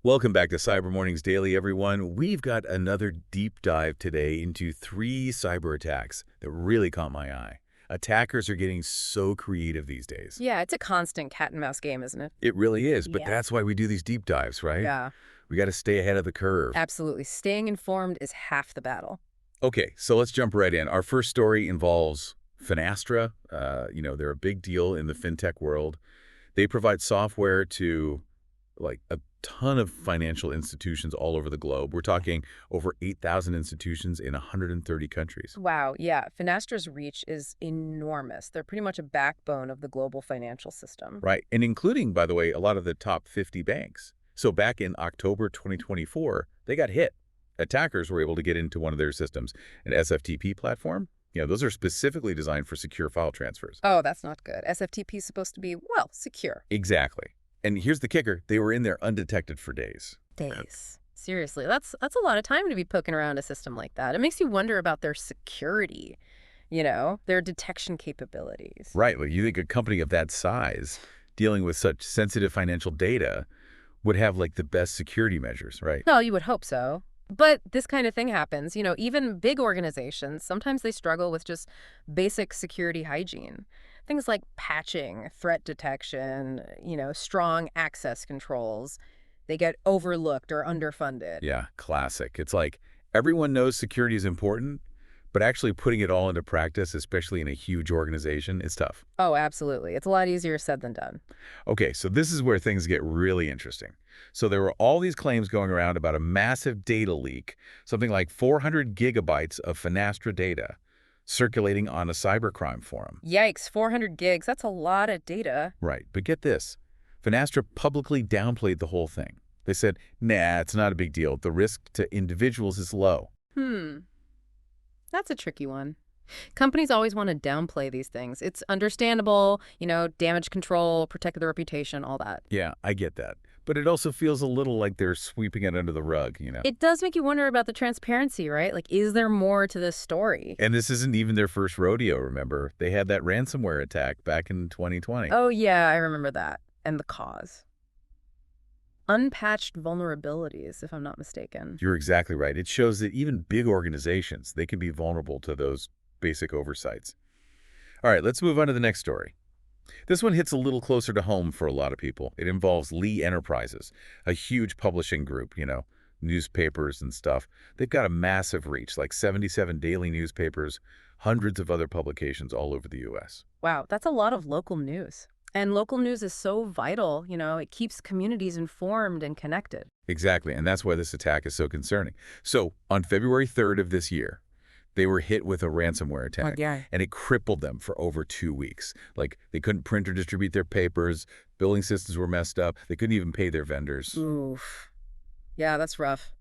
Welcome back to Cyber Mornings Daily, everyone. We've got another deep dive today into 3 cyber attacks that really caught my eye. Attackers are getting so creative these days. Yeah, it's a constant cat and mouse game, isn't it? It really is, but Yeah. that's why we do these deep dives, right? Yeah, We got to stay ahead of the curve. absolutely. Staying informed is half the battle. Okay, so let's jump right in. Our first story involves Finastra. They're a big deal in the fintech world. They provide software to like a ton of financial institutions all over the globe. We're talking over 8,000 institutions in 130 countries. Wow, yeah. Finastra's reach is enormous. They're pretty much a backbone of the global financial system. Right, and including, by the way, a lot of the top 50 banks. So back in October 2024, they got hit. Attackers were able to get into one of their systems, an SFTP platform. Those are specifically designed for secure file transfers. Oh, that's not good. SFTP is supposed to be, well, secure. Exactly. And here's the kicker. They were in there undetected for days. Days. Seriously, that's a lot of time to be poking around a system like that. It makes you wonder about their security, their detection capabilities. Right. Well, you think a company of that size dealing with such sensitive financial data would have like the best security measures, right? Well, you would hope so. But this kind of thing happens. Even big organizations, sometimes they struggle with just basic security hygiene. Things like patching, threat detection, strong access controls. They get overlooked or underfunded. Yeah, classic. It's like everyone knows security is important, but actually putting it all into practice, especially in a huge organization, is tough. Oh, absolutely. It's a lot easier said than done. Okay, so this is where things get really interesting. So there were all these claims going around about a massive data leak, something like 400 gigabytes of Finastra data circulating on a cybercrime forum. Yikes, 400 gigs. That's a lot of data. Right, but get this. Finastra publicly downplayed the whole thing. They said, nah, it's not a big deal. The risk to individuals is low. Hmm. That's a tricky one. Companies always want to downplay these things. It's understandable, damage control, protect their reputation, all that. Yeah, I get that. But it also feels a little like they're sweeping it under the rug. It does make you wonder about the transparency, right? Like, is there more to this story? And this isn't even their first rodeo, remember? They had that ransomware attack back in 2020. Oh, yeah, I remember that. And the cause. Unpatched vulnerabilities, if I'm not mistaken. You're exactly right. It shows that even big organizations, they can be vulnerable to those basic oversights. All right, let's move on to the next story. This one hits a little closer to home for a lot of people. It involves Lee Enterprises, a huge publishing group, newspapers and stuff. They've got a massive reach, like 77 daily newspapers, hundreds of other publications all over the U.S. Wow, that's a lot of local news. And local news is so vital, it keeps communities informed and connected. Exactly, and that's why this attack is so concerning. So, on February 3rd of this year, they were hit with a ransomware attack, Yeah. and it crippled them for over 2 weeks. Like, they couldn't print or distribute their papers, billing systems were messed up, they couldn't even pay their vendors. Oof. Yeah, that's rough.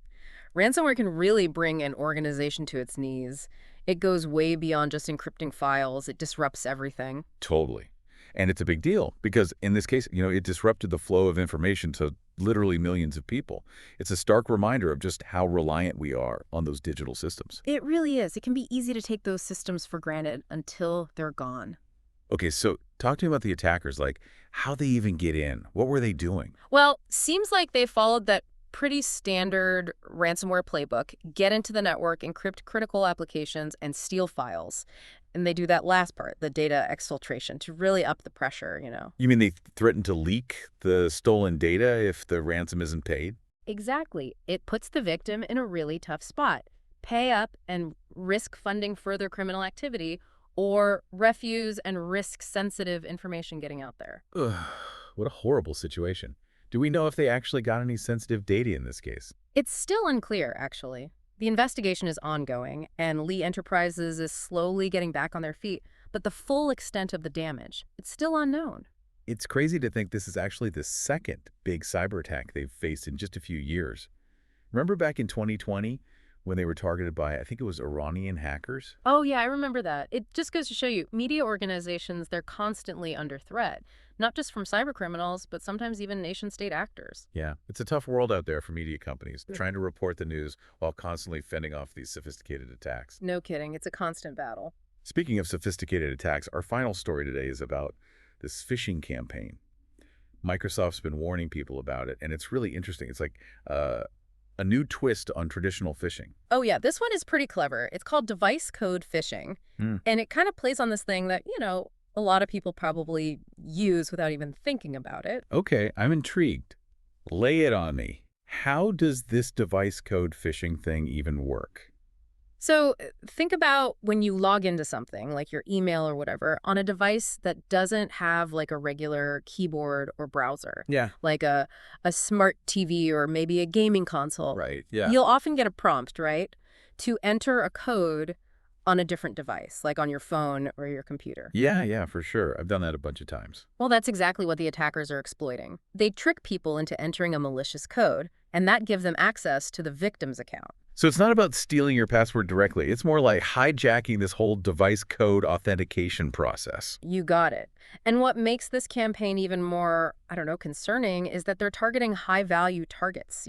Ransomware can really bring an organization to its knees. It goes way beyond just encrypting files. It disrupts everything. Totally. And it's a big deal because in this case, it disrupted the flow of information to literally millions of people. It's a stark reminder of just how reliant we are on those digital systems. It really is. It can be easy to take those systems for granted until they're gone. Okay, so talk to me about the attackers, like how they even get in. What were they doing? Well, seems like they followed that pretty standard ransomware playbook, get into the network, encrypt critical applications, and steal files. And they do that last part, the data exfiltration, to really up the pressure. You mean they threatened to leak the stolen data if the ransom isn't paid? Exactly. It puts the victim in a really tough spot. Pay up and risk funding further criminal activity, or refuse and risk sensitive information getting out there. Ugh, what a horrible situation. Do we know if they actually got any sensitive data in this case? It's still unclear, actually. The investigation is ongoing, and Lee Enterprises is slowly getting back on their feet, but the full extent of the damage, it's still unknown. It's crazy to think this is actually the second big cyber attack they've faced in just a few years. Remember back in 2020 when they were targeted by, I think it was Iranian hackers? Oh, yeah, I remember that. It just goes to show you, media organizations, they're constantly under threat, not just from cyber criminals, but sometimes even nation-state actors. Yeah, it's a tough world out there for media companies, trying to report the news while constantly fending off these sophisticated attacks. No kidding, it's a constant battle. Speaking of sophisticated attacks, our final story today is about this phishing campaign. Microsoft's been warning people about it, and it's really interesting. It's like a new twist on traditional phishing. Oh, yeah, this one is pretty clever. It's called device code phishing. Hmm. And it kind of plays on this thing that, a lot of people probably use without even thinking about it. Okay, I'm intrigued. Lay it on me. How does this device code phishing thing even work? So think about when you log into something, like your email or whatever, on a device that doesn't have like a regular keyboard or browser, Yeah. like a smart TV or maybe a gaming console. Right, yeah. You'll often get a prompt, right, to enter a code on a different device, like on your phone or your computer. Yeah, for sure. I've done that a bunch of times. Well, that's exactly what the attackers are exploiting. They trick people into entering a malicious code, and that gives them access to the victim's account. So it's not about stealing your password directly. It's more like hijacking this whole device code authentication process. You got it. And what makes this campaign even more, I don't know, concerning is that they're targeting high-value targets,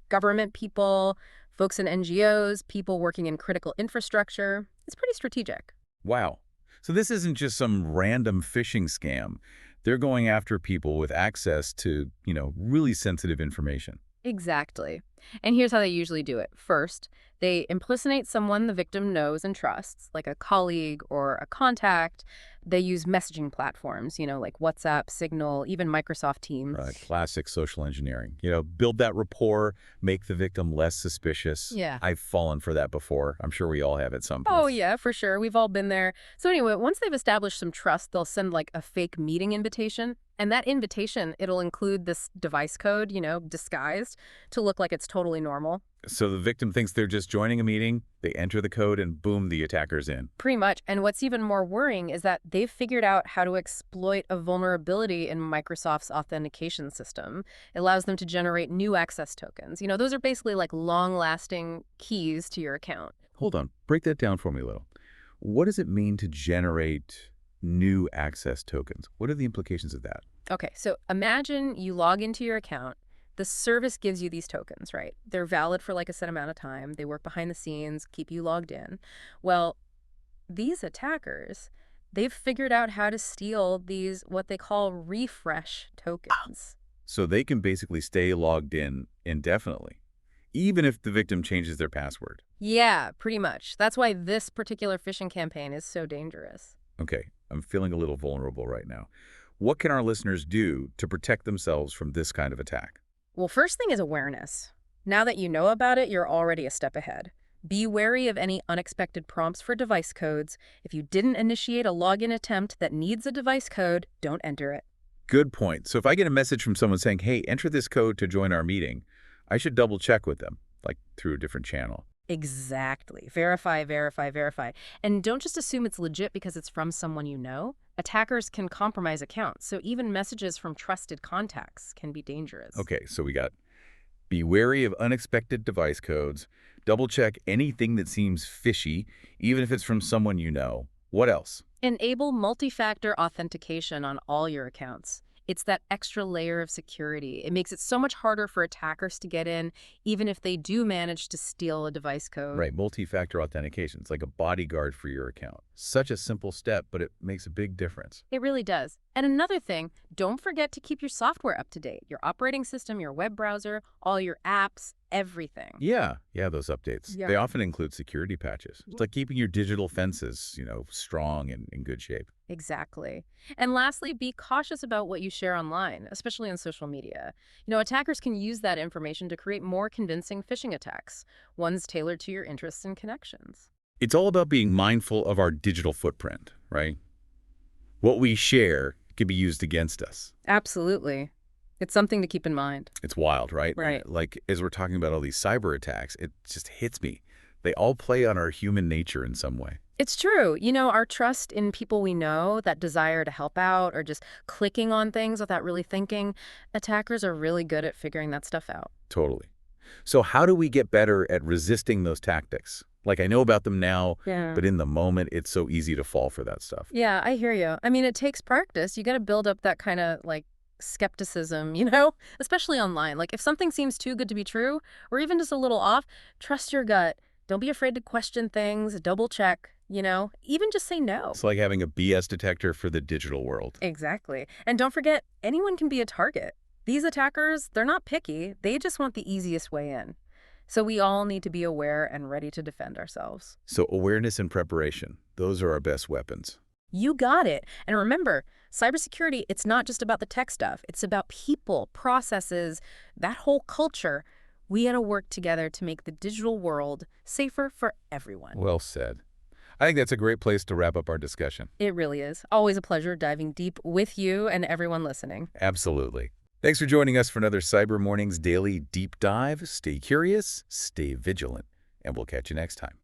government people, folks in NGOs, people working in critical infrastructure. It's pretty strategic. Wow. So this isn't just some random phishing scam. They're going after people with access to, really sensitive information. Exactly. And here's how they usually do it. First, they impersonate someone the victim knows and trusts, like a colleague or a contact. They use messaging platforms, like WhatsApp, Signal, even Microsoft Teams. Right, classic social engineering. Build that rapport, make the victim less suspicious. Yeah. I've fallen for that before. I'm sure we all have at some point. Oh, yeah, for sure. We've all been there. So anyway, once they've established some trust, they'll send like a fake meeting invitation. And that invitation, it'll include this device code, disguised to look like it's totally normal. So the victim thinks they're just joining a meeting, they enter the code, and boom, the attacker's in. Pretty much. And what's even more worrying is that they've figured out how to exploit a vulnerability in Microsoft's authentication system. It allows them to generate new access tokens. Those are basically like long-lasting keys to your account. Hold on, break that down for me a little. What does it mean to generate new access tokens? What are the implications of that? Okay, so imagine you log into your account. The service gives you these tokens, right? They're valid for like a set amount of time. They work behind the scenes, keep you logged in. Well, these attackers, they've figured out how to steal these, what they call refresh tokens. So they can basically stay logged in indefinitely, even if the victim changes their password. Yeah, pretty much. That's why this particular phishing campaign is so dangerous. Okay, I'm feeling a little vulnerable right now. What can our listeners do to protect themselves from this kind of attack? Well, first thing is awareness. Now that you know about it, you're already a step ahead. Be wary of any unexpected prompts for device codes. If you didn't initiate a login attempt that needs a device code, don't enter it. Good point. So if I get a message from someone saying, hey, enter this code to join our meeting, I should double check with them, like through a different channel. Exactly. Verify, verify, verify. And don't just assume it's legit because it's from someone you know. Attackers can compromise accounts, so even messages from trusted contacts can be dangerous. Okay, so we got be wary of unexpected device codes, double check anything that seems fishy, even if it's from someone you know. What else? Enable multi-factor authentication on all your accounts. It's that extra layer of security. It makes it so much harder for attackers to get in, even if they do manage to steal a device code. Right, multi-factor authentication. It's like a bodyguard for your account. Such a simple step, but it makes a big difference. It really does. And another thing, don't forget to keep your software up to date. Your operating system, your web browser, all your apps, everything. Yeah, those updates. Yeah. They often include security patches. It's like keeping your digital fences, strong and in good shape. Exactly. And lastly, be cautious about what you share online, especially on social media. Attackers can use that information to create more convincing phishing attacks, ones tailored to your interests and connections. It's all about being mindful of our digital footprint, right? What we share can be used against us. Absolutely. It's something to keep in mind. It's wild, right? Right. Like, as we're talking about all these cyber attacks, it just hits me. They all play on our human nature in some way. It's true. Our trust in people we know, that desire to help out, or just clicking on things without really thinking, attackers are really good at figuring that stuff out. Totally. So how do we get better at resisting those tactics? Like, I know about them now, Yeah. but in the moment, it's so easy to fall for that stuff. Yeah, I hear you. I mean, it takes practice. You got to build up that kind of skepticism, especially online. Like if something seems too good to be true, or even just a little off, trust your gut. Don't be afraid to question things, double check, even just say no. It's like having a BS detector for the digital world. Exactly. And don't forget, anyone can be a target. These attackers, they're not picky. They just want the easiest way in. So we all need to be aware and ready to defend ourselves. So awareness and preparation, those are our best weapons. You got it. And remember, cybersecurity, it's not just about the tech stuff. It's about people, processes, that whole culture. We got to work together to make the digital world safer for everyone. Well said. I think that's a great place to wrap up our discussion. It really is. Always a pleasure diving deep with you and everyone listening. Absolutely. Thanks for joining us for another Cyber Mornings Daily Deep Dive. Stay curious, stay vigilant, and we'll catch you next time.